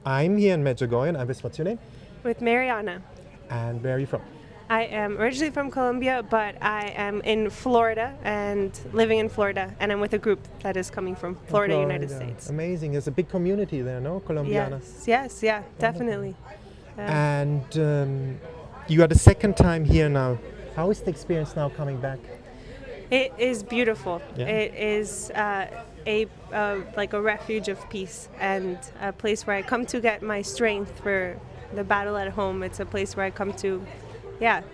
I'm here in Medjugorje, and what's your name? With Mariana. And where are you from? I am originally from Colombia, but I am in Florida and living in Florida, and I'm with a group that is coming from Florida, United States. Amazing. There's a big community there, no? Colombiana. Yes, yeah, definitely. And you are the second time here now. How is the experience now coming back? It is beautiful. Yeah. It is like a refuge of peace and a place where I come to get my strength for the battle at home. It's a place where I come to,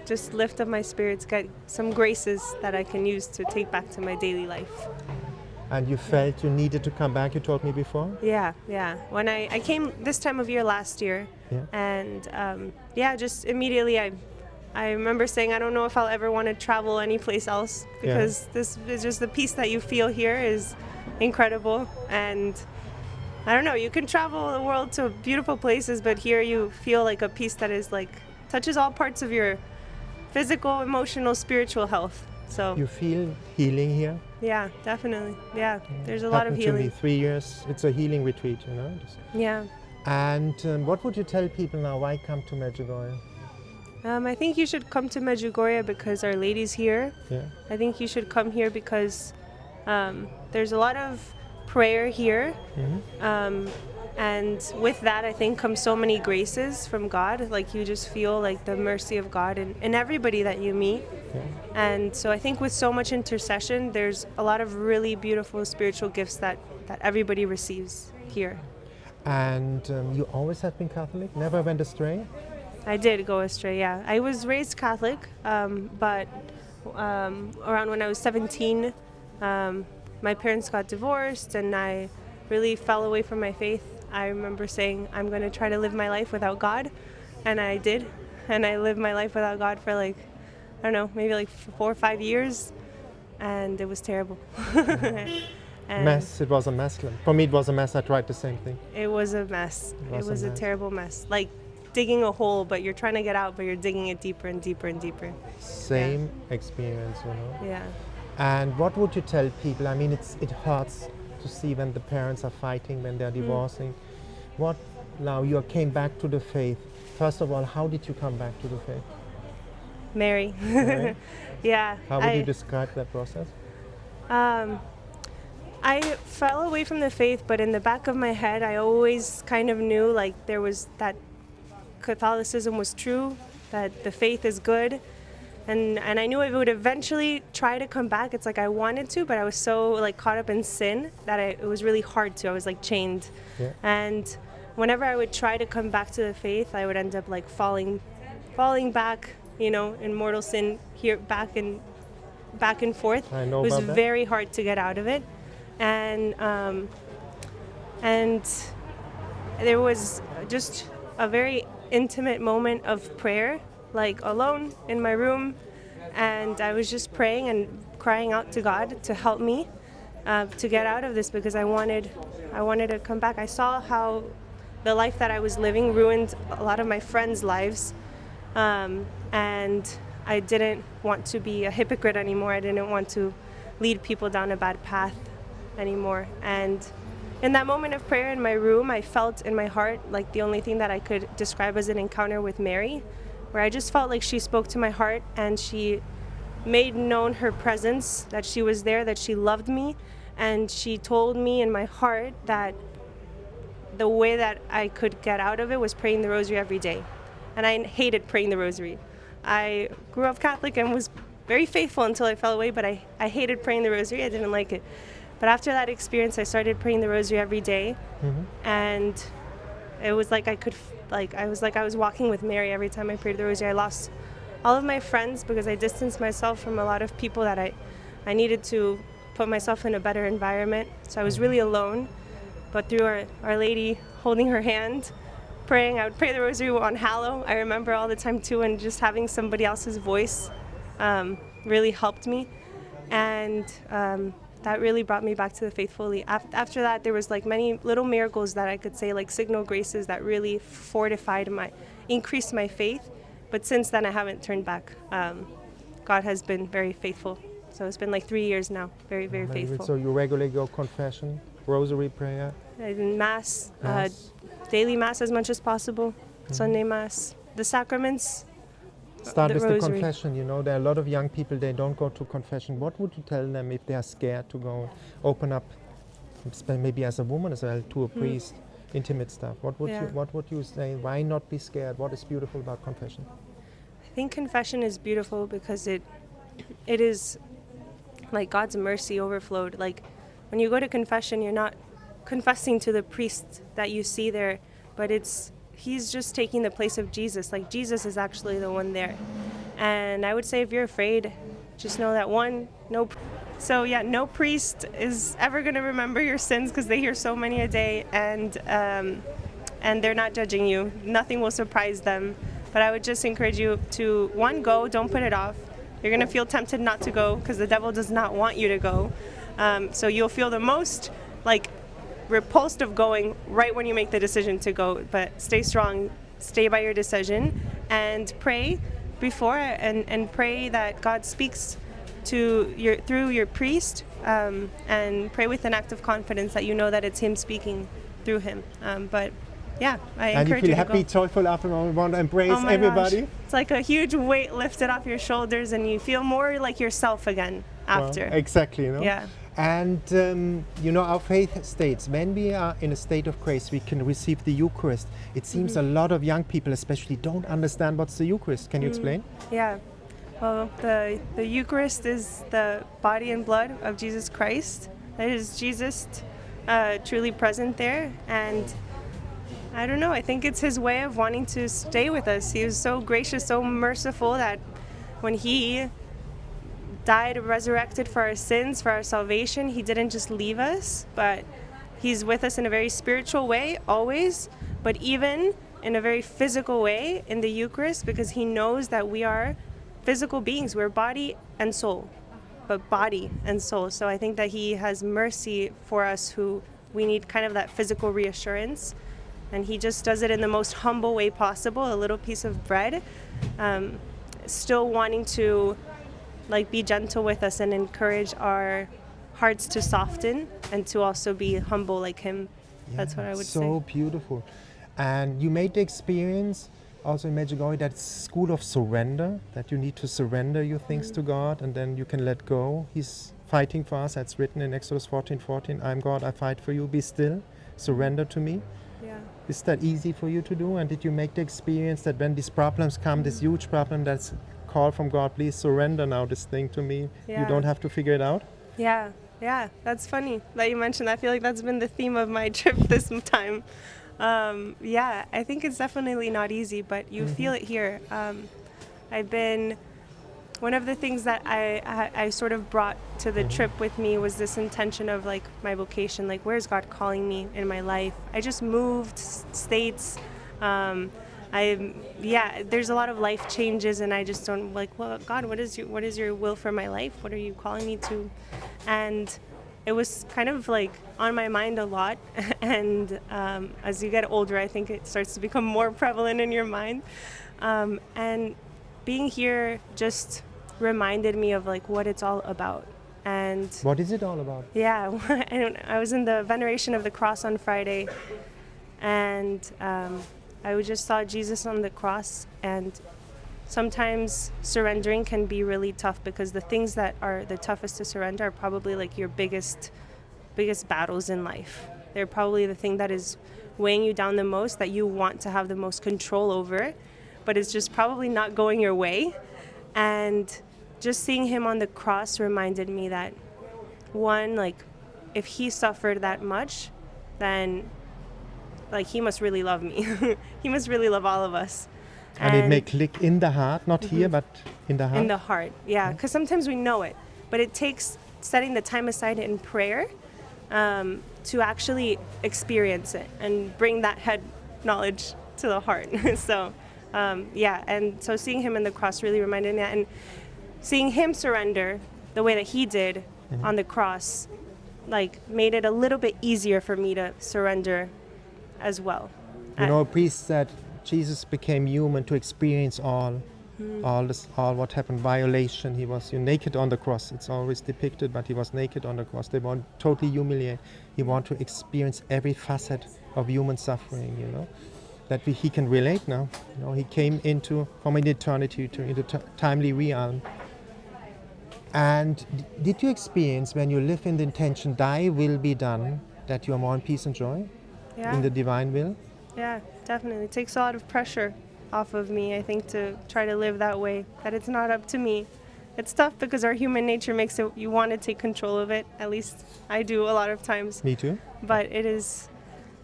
just lift up my spirits, get some graces that I can use to take back to my daily life. And you felt you needed to come back, you told me before? Yeah. When I came this time of year last year, and just immediately I remember saying, I don't know if I'll ever want to travel anyplace else, because this is just the peace that you feel here is incredible. And I don't know, you can travel the world to beautiful places, but here you feel like a peace that is like touches all parts of your physical, emotional, spiritual health. So you feel healing here? Yeah, definitely. Yeah, there's a lot of healing. To me 3 years. It's a healing retreat, you know. Yeah. And what would you tell people now? Why come to Medjugorje? I think you should come to Medjugorje because Our Lady's here. Yeah. I think you should come here because there's a lot of prayer here. Mm-hmm. And with that, I think comes so many graces from God. Like you just feel like the mercy of God in everybody that you meet. Yeah. And so I think with so much intercession, there's a lot of really beautiful spiritual gifts that everybody receives here. And you always have been Catholic? Never went astray? I did go astray, yeah. I was raised Catholic, but around when I was 17, my parents got divorced and I really fell away from my faith. I remember saying, I'm going to try to live my life without God, and I did. And I lived my life without God for maybe 4 or 5 years, and it was terrible. It was a mess. For me, it was a mess. I tried the same thing. It was a mess. It was a terrible mess. Like digging a hole, but you're trying to get out, but you're digging it deeper and deeper and deeper. Same experience, you know. Yeah. And what would you tell people? I mean, it hurts to see when the parents are fighting, when they're divorcing. What now you came back to the faith? First of all, how did you come back to the faith? Mary. Yeah. How would you describe that process? I fell away from the faith, but in the back of my head, I always kind of knew like there was that Catholicism was true, that the faith is good. And I knew I would eventually try to come back. It's like I wanted to, but I was so like caught up in sin that it was really hard to. I was like chained. Yeah. And whenever I would try to come back to the faith, I would end up like falling back, you know, in mortal sin here, back and forth. I know it was about that. very hard to get out of it. And there was just a very intimate moment of prayer, like alone in my room, and I was just praying and crying out to God to help me to get out of this, because I wanted to come back. I saw how the life that I was living ruined a lot of my friends' lives, and I didn't want to be a hypocrite anymore. I didn't want to lead people down a bad path anymore. And in that moment of prayer in my room, I felt in my heart like the only thing that I could describe as an encounter with Mary, where I just felt like she spoke to my heart and she made known her presence, that she was there, that she loved me, and she told me in my heart that the way that I could get out of it was praying the rosary every day. And I hated praying the rosary. I grew up Catholic and was very faithful until I fell away, but I hated praying the rosary. I didn't like it. But after that experience, I started praying the rosary every day, and it was like I was walking with Mary every time I prayed the rosary. I lost all of my friends because I distanced myself from a lot of people that I needed to put myself in a better environment. So I was really alone. But through Our Lady holding her hand, praying, I would pray the rosary on Hallow. I remember all the time too, and just having somebody else's voice really helped me. And that really brought me back to the faith fully. After that, there was like many little miracles that I could say, like signal graces that really increased my faith. But since then, I haven't turned back. God has been very faithful. So it's been like 3 years now, very, very faithful. So you regularly go confession, rosary prayer? Mass daily Mass as much as possible, Sunday Mass, the sacraments. Start The with the rosary. confession. You know, there are a lot of young people, they don't go to confession. What would you tell them if they are scared to go open up, maybe as a woman as well, to a priest, intimate stuff? What would you say? Why not be scared? What is beautiful about confession? I think confession is beautiful because it is like God's mercy overflowed. Like when you go to confession, you're not confessing to the priest that you see there, but he's just taking the place of Jesus. Like Jesus is actually the one there. And I would say if you're afraid, just know that no priest is ever going to remember your sins because they hear so many a day, and they're not judging you. Nothing will surprise them. But I would just encourage you to, one, go, don't put it off. You're going to feel tempted not to go because the devil does not want you to go. So you'll feel the most like repulsed of going right when you make the decision to go. But stay strong, stay by your decision, and pray before and pray that God speaks through your priest, and pray with an act of confidence that you know that it's him speaking through him. But yeah, I And you encourage feel you to happy, go. joyful after you want to embrace Oh my everybody? gosh. It's like a huge weight lifted off your shoulders and you feel more like yourself again after. Well, exactly, you know? Yeah. And you know, our faith states when we are in a state of grace, we can receive the Eucharist. It seems a lot of young people especially don't understand what's the Eucharist. Can you explain? Yeah. Well, the Eucharist is the body and blood of Jesus Christ. That is Jesus truly present there. And I don't know, I think it's his way of wanting to stay with us. He was so gracious, so merciful that when he died, resurrected for our sins, for our salvation, he didn't just leave us, but he's with us in a very spiritual way, always, but even in a very physical way in the Eucharist, because he knows that we are physical beings. We're body and soul, but body and soul. So I think that he has mercy for us who we need kind of that physical reassurance. And he just does it in the most humble way possible, a little piece of bread, still wanting to like be gentle with us and encourage our hearts to soften and to also be humble like him. Yeah, That's what I would say. So beautiful. And you made the experience also in Medjugorje that school of surrender, that you need to surrender your things to God and then you can let go. He's fighting for us. That's written in Exodus 14:14. I'm God, I fight for you. Be still. Surrender to me. Yeah. Is that easy for you to do? And did you make the experience that when these problems come, this huge problem, that's call from God, please surrender now this thing to me. Yeah. You don't have to figure it out? Yeah, that's funny that you mentioned that. I feel like that's been the theme of my trip this time. Yeah, I think it's definitely not easy, but you feel it here. One of the things that I sort of brought to the trip with me was this intention of like my vocation, like where's God calling me in my life? I just moved states. There's a lot of life changes and I just don't like, well, God, what is your will for my life? What are you calling me to? And it was kind of like on my mind a lot. And as you get older, I think it starts to become more prevalent in your mind. And being here just reminded me of like what it's all about. And what is it all about? Yeah, I was in the veneration of the cross on Friday, and I just saw Jesus on the cross. And sometimes surrendering can be really tough because the things that are the toughest to surrender are probably like your biggest battles in life. They're probably the thing that is weighing you down the most, that you want to have the most control over, but it's just probably not going your way. And just seeing him on the cross reminded me that, one, like, if he suffered that much, then, like, he must really love me. He must really love all of us. And it may click in the heart, not here, but in the heart? In the heart, yeah. Because sometimes we know it, but it takes setting the time aside in prayer to actually experience it and bring that head knowledge to the heart. So, and so seeing him in the cross really reminded me that, and seeing him surrender the way that he did on the cross, like, made it a little bit easier for me to surrender as well. You know, a priest said Jesus became human to experience all what happened, violation. He was naked on the cross. It's always depicted, but he was naked on the cross. They want totally humiliate. He want to experience every facet of human suffering, you know, that he can relate now. You know, he came into from an eternity to into timely realm. And did you experience when you live in the intention, thy will be done, that you are more in peace and joy in the divine will? Yeah, definitely. It takes a lot of pressure off of me, I think, to try to live that way, that it's not up to me. It's tough because our human nature makes it, you want to take control of it. At least I do a lot of times. Me too. But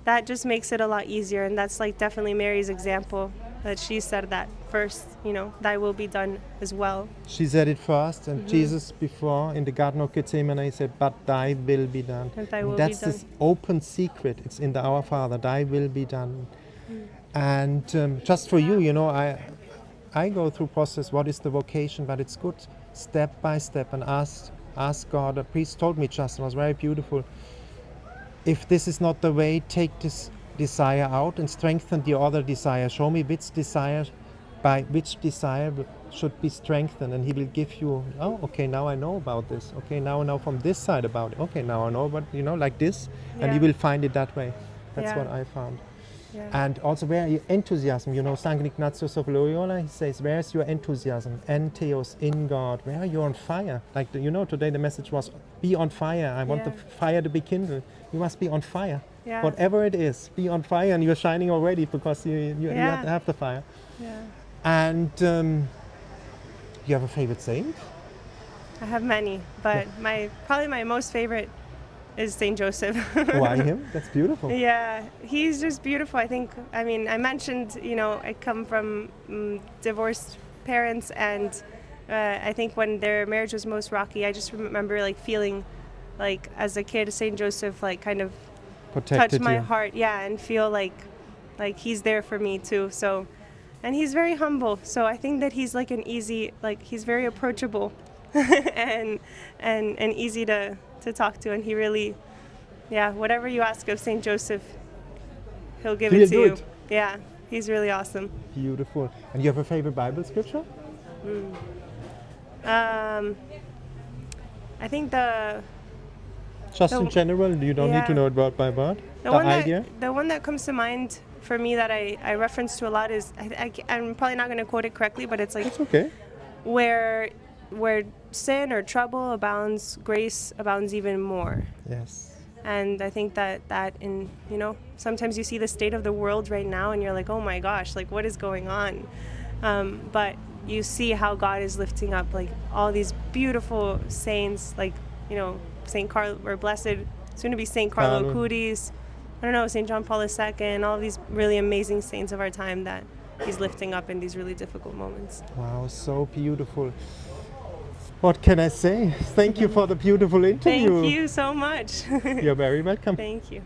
that just makes it a lot easier. And that's like definitely Mary's example, that she said that first, you know, thy will be done as well. She said it first, and Jesus before in the Garden of Gethsemane, he said, but thy will be done. And thy will that's be done. this open secret. It's in the Our Father, thy will be done. And just for you, you know, I go through process, what is the vocation, but it's good step by step and ask God. A priest told me just, it was very beautiful, if this is not the way, take this desire out and strengthen the other desire. Show me which desire should be strengthened, and he will give you, oh, okay, now I know about this. Okay, now I know from this side about it. Okay, now I know about, you know, like this, and you will find it that way. That's what I found. Yeah. And also, where your enthusiasm, you know, St. Ignatius of Loyola, he says, where's your enthusiasm? Entheos, in God. Where are you on fire? Like, you know, today the message was, be on fire. I want the fire to be kindled. You must be on fire. Yeah. Whatever it is, be on fire, and you're shining already because you have to have the fire. Yeah. And you have a favorite saint? I have many, but probably my most favorite is Saint Joseph. Why him? That's beautiful. Yeah, he's just beautiful. I mean, I mentioned, you know, I come from divorced parents, and I think when their marriage was most rocky, I just remember like feeling like as a kid, Saint Joseph like kind of touched my heart, and feel like he's there for me too. So, and he's very humble. So I think that he's like he's very approachable and easy to talk to, and he really, whatever you ask of Saint Joseph, he'll give it to you. Yeah, he's really awesome. Beautiful. And you have a favorite Bible scripture? I think in general, you don't need to know it word by word. The one that comes to mind for me that I reference to a lot is, I'm probably not going to quote it correctly, but it's like, that's okay. Where sin or trouble abounds, grace abounds even more. Yes. And I think that in, you know, sometimes you see the state of the world right now and you're like, oh my gosh, like what is going on? But you see how God is lifting up like all these beautiful saints, like, you know, St. Carlo, or blessed, soon to be St. Carlo Acutis, I don't know, St. John Paul II, all these really amazing saints of our time that he's lifting up in these really difficult moments. Wow, so beautiful. What can I say? Thank you for the beautiful interview. Thank you so much. You're very welcome. Thank you.